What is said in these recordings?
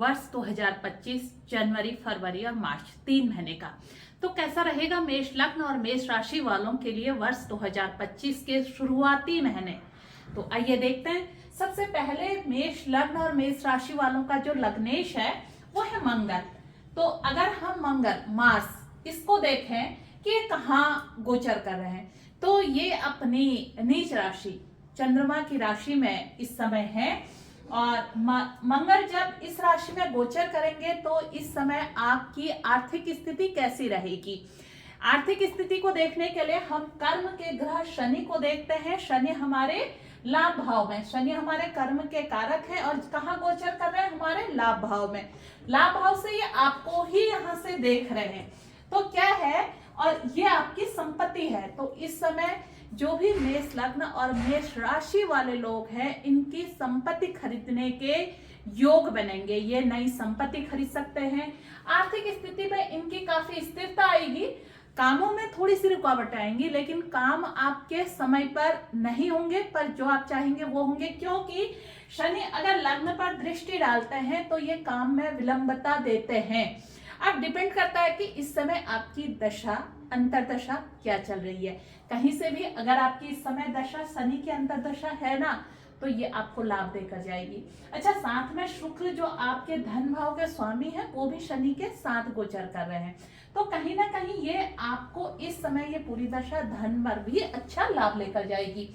वर्ष 2025 जनवरी, फरवरी और मार्च 3 महीने का। तो कैसा रहेगा मेष लग्न और मेष राशि वालों के लिए वर्ष 2025 के शुरुआती महीने। तो आइए देखते हैं। सबसे पहले मेष लग्न और मेष राशि वालों का जो लग्नेश है वो है मंगल। तो अगर हम मंगल मास इसको देखें कि कहाँ गोचर कर रहे हैं, तो ये अपनी नीच राशि चंद्रमा की राशि में इस समय है। और मंगल जब इस राशि में गोचर करेंगे तो इस समय आपकी आर्थिक स्थिति कैसी रहेगी। आर्थिक स्थिति को देखने के लिए हम कर्म के ग्रह शनि को देखते हैं। शनि हमारे लाभ भाव में, शनि हमारे कर्म के कारक है और कहाँ गोचर कर रहे हैं, हमारे लाभ भाव में। लाभ भाव से ये आपको ही यहाँ से देख रहे हैं, तो क्या है, और ये आपकी संपत्ति है। तो इस समय जो भी मेष लग्न और मेष राशि वाले लोग हैं, इनकी संपत्ति खरीदने के योग बनेंगे। ये नई संपत्ति खरीद सकते हैं। आर्थिक स्थिति में इनकी काफी स्थिरता आएगी। कामों में थोड़ी सी रुकावट आएंगी, लेकिन काम आपके समय पर नहीं होंगे, पर जो आप चाहेंगे वो होंगे, क्योंकि शनि अगर लग्न पर दृष्टि डालते हैं तो ये काम में विलंबता देते हैं। अब डिपेंड करता है कि इस समय आपकी दशा अंतरदशा क्या चल रही है। कहीं से भी अगर आपकी इस समय दशा शनि की अंतरदशा है ना, तो ये आपको लाभ देकर जाएगी। अच्छा, साथ में शुक्र जो आपके धन भाव के स्वामी हैं, वो भी शनि के साथ गोचर कर रहे हैं। तो कहीं ना कहीं ये आपको इस समय ये पूरी दशा धन पर भी अच्छा लाभ लेकर जाएगी।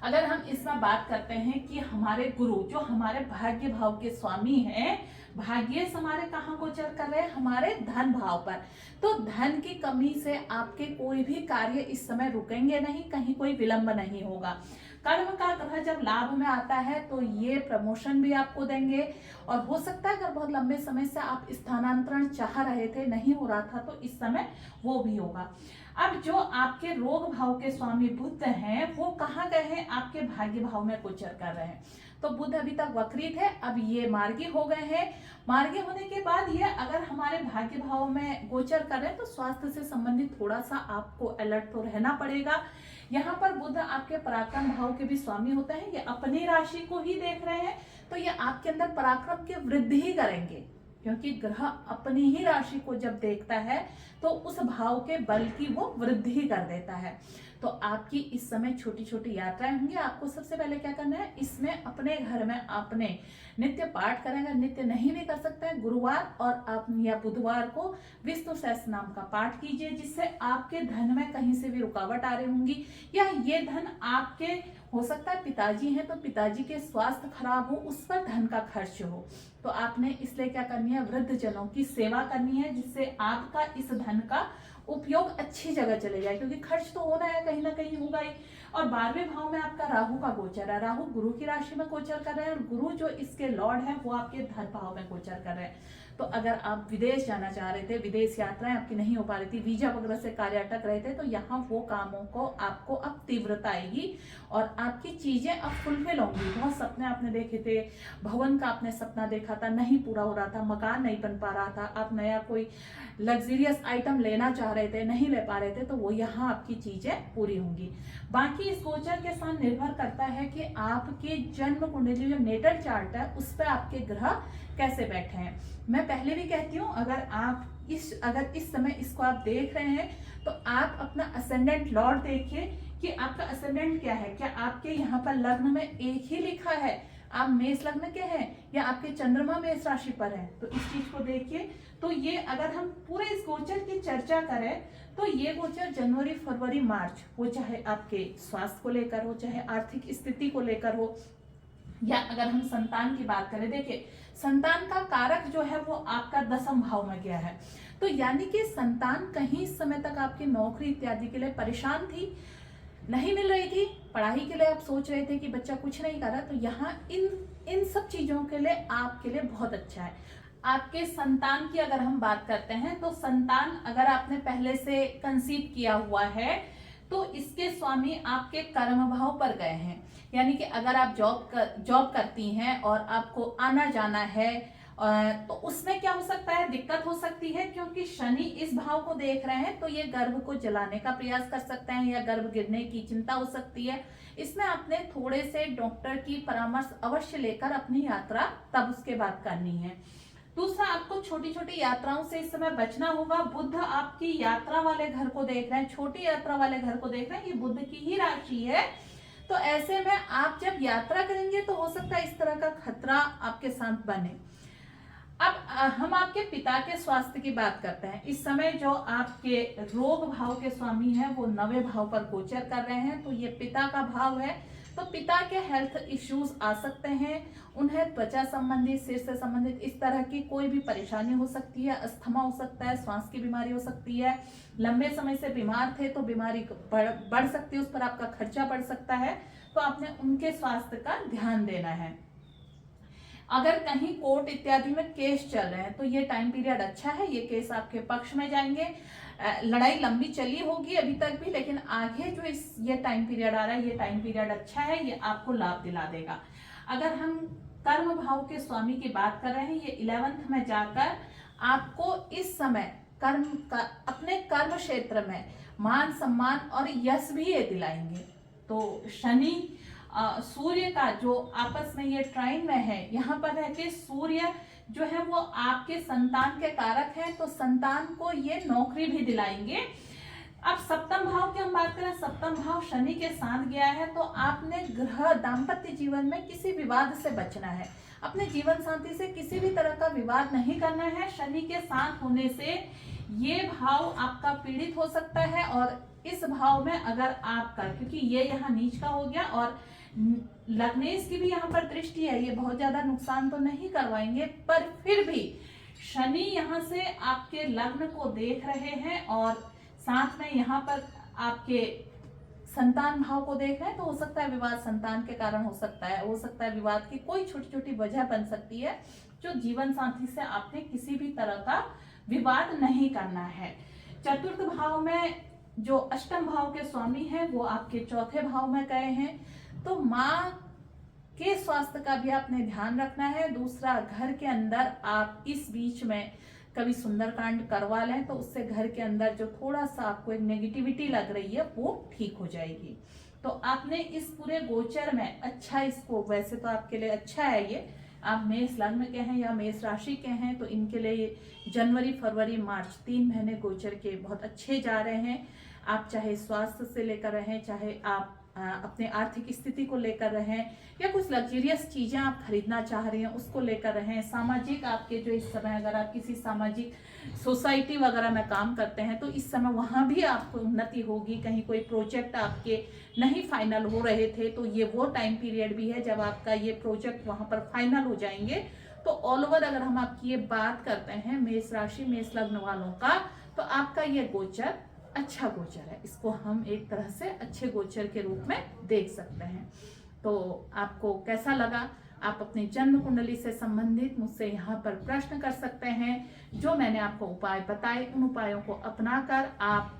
अगर हम इसमें बात करते हैं कि हमारे गुरु जो हमारे भाग्य भाव के स्वामी हैं, भाग्य हमारे कहाँ गोचर कर रहे हैं, हमारे धन भाव पर। तो धन की कमी से आपके कोई भी कार्य इस समय रुकेंगे नहीं, कहीं कोई विलंब नहीं होगा। कर्म का ग्रह जब लाभ में आता है तो ये प्रमोशन भी आपको देंगे, और हो सकता है अगर बहुत लंबे समय से आप स्थानांतरण चाह रहे थे, नहीं हो रहा था, तो इस समय वो भी होगा। अब जो आपके रोग भाव के स्वामी बुध हैं, वो कहाँ गए हैं, आपके भाग्य भाव में गोचर कर रहे हैं। तो बुध अभी तक वक्री थे, अब ये मार्गी हो गए हैं। मार्गी होने के बाद ये अगर हमारे भाग्य भाव में गोचर कर रहे हैं, तो स्वास्थ्य से संबंधित थोड़ा सा आपको अलर्ट तो रहना पड़ेगा। यहाँ पर बुध आपके पराक्रम भाव के भी स्वामी होते हैं, ये अपनी राशि को ही देख रहे हैं, तो ये आपके अंदर पराक्रम की वृद्धि ही करेंगे, क्योंकि ग्रह अपनी ही राशि को जब देखता है तो उस भाव के बल की वो वृद्धि कर देता है। तो आपकी इस समय छोटी छोटी यात्राएं होंगी। आपको सबसे पहले क्या करना है, इसमें अपने घर में आपने नित्य पाठ करेंगे। नित्य नहीं भी कर सकते हैं, गुरुवार और आप या बुधवार को विष्णु सहस्त्र नाम का पाठ कीजिए, जिससे आपके धन में कहीं से भी रुकावट आ रही होंगी, या ये धन आपके हो सकता है पिताजी हैं तो पिताजी के स्वास्थ्य खराब हो, उस पर धन का खर्च हो। तो आपने इसलिए क्या करनी है, वृद्ध जनों की सेवा करनी है, जिससे आपका इस धन का उपयोग अच्छी जगह चले जाए, क्योंकि खर्च तो होना है, कहीं ना कहीं होगा ही। और 12वें भाव में आपका राहु का गोचर है। राहु गुरु की राशि में गोचर कर रहे हैं, और गुरु जो इसके लॉर्ड है वो आपके धन भाव में गोचर कर रहे हैं। तो अगर आप विदेश जाना चाह रहे थे, विदेश यात्राएं आपकी नहीं हो पा रही थी, वीजा वगैरह से कार्य अटक रहे थे, तो यहाँ वो कामों को आपको अब तीव्रता आएगी और आपकी चीजें अब फुलफिल होंगी। बहुत सपने आपने देखे थे, भवन का आपने सपना देखा था, नहीं पूरा हो रहा था, मकान नहीं बन पा रहा था, आप नया कोई लग्जरियस आइटम लेना चाह रहे थे, नहीं ले पा रहे थे, तो वो यहाँ आपकी चीजें पूरी होंगी। बाकी इस गोचर के साथ निर्भर करता है कि आपके जन्म कुंडली जो नेटल चार्ट है उस पर आपके ग्रह कैसे बैठे हैं। मैं पहले भी कहती हूँ, अगर इस समय इसको आप देख रहे हैं तो आप अपना असेंडेंट लॉर्ड देखिए कि आपका असेंडेंट क्या है। क्या आपके यहाँ पर लग्न में एक ही लिखा है, आप मेष लग्न के हैं, या आपके चंद्रमा मेष राशि पर है, तो इस चीज को देखिए। तो ये अगर हम पूरे इस गोचर की चर्चा करें तो ये गोचर जनवरी, फरवरी, मार्च, वो चाहे आपके स्वास्थ्य को लेकर हो, चाहे आर्थिक स्थिति को लेकर हो, या अगर हम संतान की बात करें, देखिए संतान का कारक जो है वो आपका 10वें भाव में गया है। तो यानी कि संतान कहीं इस समय तक आपकी नौकरी इत्यादि के लिए परेशान थी, नहीं मिल रही थी, पढ़ाई के लिए आप सोच रहे थे कि बच्चा कुछ नहीं कर रहा, तो यहाँ इन सब चीजों के लिए आपके लिए बहुत अच्छा है। आपके संतान की अगर हम बात करते हैं, तो संतान अगर आपने पहले से कंसीव किया हुआ है तो इसके स्वामी आपके कर्म भाव पर गए हैं। यानी कि अगर आप जॉब करती हैं और आपको आना जाना है तो उसमें क्या हो सकता है, दिक्कत हो सकती है, क्योंकि शनि इस भाव को देख रहे हैं तो ये गर्भ को जलाने का प्रयास कर सकते हैं या गर्भ गिरने की चिंता हो सकती है। इसमें आपने थोड़े से डॉक्टर की परामर्श अवश्य लेकर अपनी यात्रा तब उसके बाद करनी है। दूसरा, आपको छोटी छोटी यात्राओं से इस समय बचना होगा। बुध आपकी यात्रा वाले घर को देख रहे हैं, छोटी यात्रा वाले घर को देख रहे हैं, ये बुध की ही राशि है। तो ऐसे में आप जब यात्रा करेंगे तो हो सकता है इस तरह का खतरा आपके साथ बने। अब हम आपके पिता के स्वास्थ्य की बात करते हैं। इस समय जो आपके रोग भाव के स्वामी हैं वो 9वें भाव पर गोचर कर रहे हैं, तो ये पिता का भाव है। तो पिता के हेल्थ इश्यूज आ सकते हैं, उन्हें त्वचा संबंधित, सिर से संबंधित इस तरह की कोई भी परेशानी हो सकती है, अस्थमा हो सकता है, श्वास की बीमारी हो सकती है। लंबे समय से बीमार थे तो बीमारी बढ़ सकती है, उस पर आपका खर्चा बढ़ सकता है, तो आपने उनके स्वास्थ्य का ध्यान देना है। अगर कहीं कोर्ट इत्यादि में केस चल रहे हैं तो ये टाइम पीरियड अच्छा है, ये केस आपके पक्ष में जाएंगे। लड़ाई लंबी चली होगी अभी तक भी, लेकिन आगे जो ये टाइम पीरियड आ रहा है, ये टाइम पीरियड अच्छा है, ये आपको लाभ दिला देगा। अगर हम कर्म भाव के स्वामी की बात कर रहे हैं, ये 11th में जाकर आपको इस समय अपने कर्म क्षेत्र में मान सम्मान और यश भी ये दिलाएंगे। तो शनि सूर्य का जो आपस में ये ट्राइन में है, यहाँ पर रह के सूर्य जो है वो आपके संतान के कारक है, तो संतान को ये नौकरी भी दिलाएंगे। अब सप्तम भाव की हम बात करें, सप्तम भाव शनि के साथ गया है, तो आपने गृह दाम्पत्य जीवन में किसी विवाद से बचना है, अपने जीवन साथी से किसी भी तरह का विवाद नहीं करना है। शनि के साथ होने से ये भाव आपका पीड़ित हो सकता है, और इस भाव में अगर आपका, क्योंकि ये यहाँ नीच का हो गया और लग्नेश की भी यहाँ पर दृष्टि है, ये बहुत ज्यादा नुकसान तो नहीं करवाएंगे, पर फिर भी शनि यहाँ से आपके लग्न को देख रहे हैं और साथ में यहाँ पर आपके संतान भाव को देख रहे हैं, तो हो सकता है विवाद संतान के कारण हो सकता है, विवाद की कोई छोटी छोटी वजह बन सकती है, जो जीवन साथी से आपने किसी भी तरह का विवाद नहीं करना है। चतुर्थ भाव में जो अष्टम भाव के स्वामी हैं वो आपके चौथे भाव में गए हैं, तो माँ के स्वास्थ्य का भी आपने ध्यान रखना है। दूसरा, घर के अंदर आप इस बीच में कभी सुंदरकांड करवा लें तो उससे घर के अंदर जो थोड़ा सा आपको एक नेगेटिविटी लग रही है वो ठीक हो जाएगी। तो आपने इस पूरे गोचर में अच्छा, इसको वैसे तो आपके लिए अच्छा है, ये आप मेष लग्न के हैं या मेष राशि के हैं तो इनके लिए ये जनवरी फरवरी मार्च 3 महीने गोचर के बहुत अच्छे जा रहे हैं। आप चाहे स्वास्थ्य से लेकर रहें, चाहे आप अपने आर्थिक स्थिति को लेकर रहें, या कुछ लग्जरियस चीजें आप खरीदना चाह रहे हैं उसको लेकर रहें, सामाजिक आपके जो इस समय अगर आप किसी सामाजिक सोसाइटी वगैरह में काम करते हैं तो इस समय वहां भी आपको उन्नति होगी। कहीं कोई प्रोजेक्ट आपके नहीं फाइनल हो रहे थे तो ये वो टाइम पीरियड भी है जब आपका ये प्रोजेक्ट वहां पर फाइनल हो जाएंगे। तो ऑल ओवर अगर हम आपकी ये बात करते हैं मेष राशि मेष लग्न वालों का, तो आपका ये गोचर अच्छा गोचर है, इसको हम एक तरह से अच्छे गोचर के रूप में देख सकते हैं। तो आपको कैसा लगा? आप अपनी जन्म कुंडली से संबंधित मुझसे यहाँ पर प्रश्न कर सकते हैं। जो मैंने आपको उपाय बताए उन उपायों को अपनाकर आप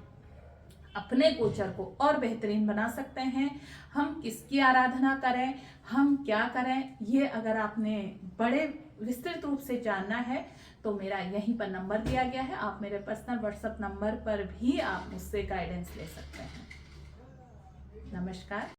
अपने गोचर को और बेहतरीन बना सकते हैं। हम किसकी आराधना करें, हम क्या करें, ये अगर आपने बड़े विस्तृत रूप से जानना है तो मेरा यहीं पर नंबर दिया गया है, आप मेरे पर्सनल व्हाट्सएप नंबर पर भी आप मुझसे गाइडेंस ले सकते हैं। नमस्कार।